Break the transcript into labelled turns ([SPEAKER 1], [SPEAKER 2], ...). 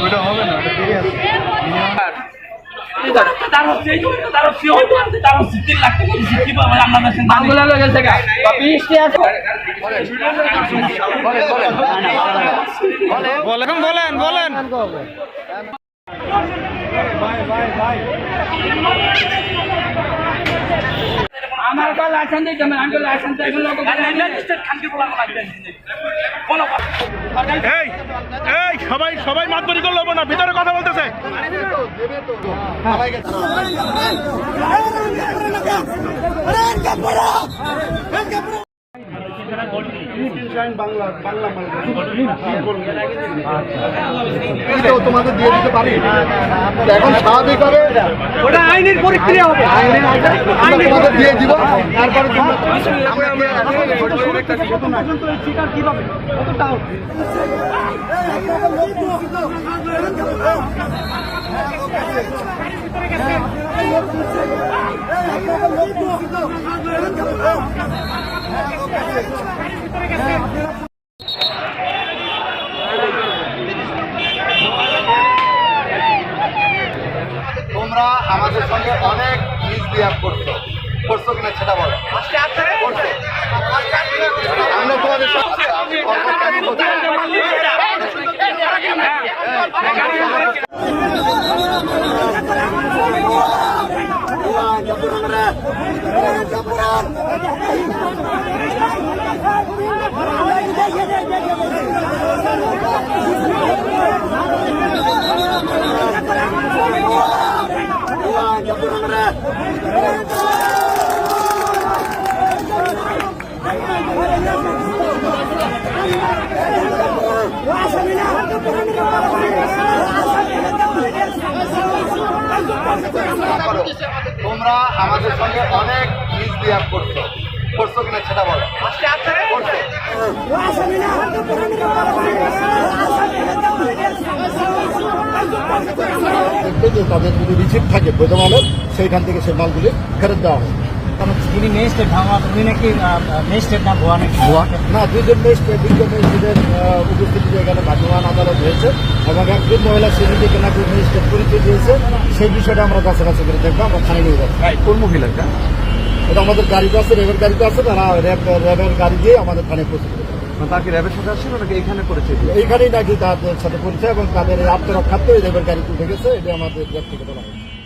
[SPEAKER 1] ওটা হবে না, ওটা দেরি আছে। বলেন বলেন
[SPEAKER 2] আমার কাছে লাইসেন্স দিতে হবে, আমি লাইসেন্স এখন লোক খানকে বলা লাগবে।
[SPEAKER 3] এই এই সবাই সবাই মাতবরি করলো না, ভিতরে কথা বলতেছে।
[SPEAKER 1] তোমাদের দিয়ে দিতে পারি এখন স্বাভাবিক হবে,
[SPEAKER 2] ওটা আইনের প্রক্রিয়া হবে,
[SPEAKER 1] তোমাদের দিয়ে দিব। তারপরে
[SPEAKER 2] কিভাবে কতটা
[SPEAKER 1] তোমরা আমাদের সঙ্গে অনেক মিসবিহেভ করছো, করছো কিনা সেটা বলো। আমরা তোমাদের সঙ্গে তোমরা আমাদের সঙ্গে অনেক মিসবিহেভ করছো, করছো কিনা সেটা বলো। দেখবে যে তাদের যদি রিসিপ্ট থাকে প্রথমালের, সেইখান থেকে সেই মালগুলি ফেরত দেওয়া হয়।
[SPEAKER 4] তিনি ম্যাজিস্ট্রেট ভাঙা, উনি নাকি ম্যাজিস্ট্রেট না ভুয়া নাকি?
[SPEAKER 1] না, দুজন ম্যাজিস্ট্রেটের উপস্থিতিতে এখানে ভ্রাম্যমাণ আদালত হয়েছে এবং একজন মহিলা সে নিজেকে নাকি ম্যাজিস্ট্রেট পরিচয় দিয়েছে। সেই বিষয়টা আমরা কাছাকাছি করে দেখবো, আমরা থানায় নিয়ে যাবো।
[SPEAKER 3] কোন মহিলাটা?
[SPEAKER 1] এটা আমাদের গাড়িতে আছে, র্যাবের গাড়িতে আছে, তারা র্যাবের গাড়ি দিয়ে আমাদের থানায় পৌঁছে দেবে।
[SPEAKER 3] তাকে র্যাবের সাথে আসছিল নাকি এইখানে করেছে?
[SPEAKER 1] এইখানেই নাকি তাদের সাথে পরিচয় এবং তাদের আত্মরক্ষার্থে র্যাবের গাড়িতে উঠে গেছে, এটা আমাদের ব্যক্তিগত বলা হয়েছে।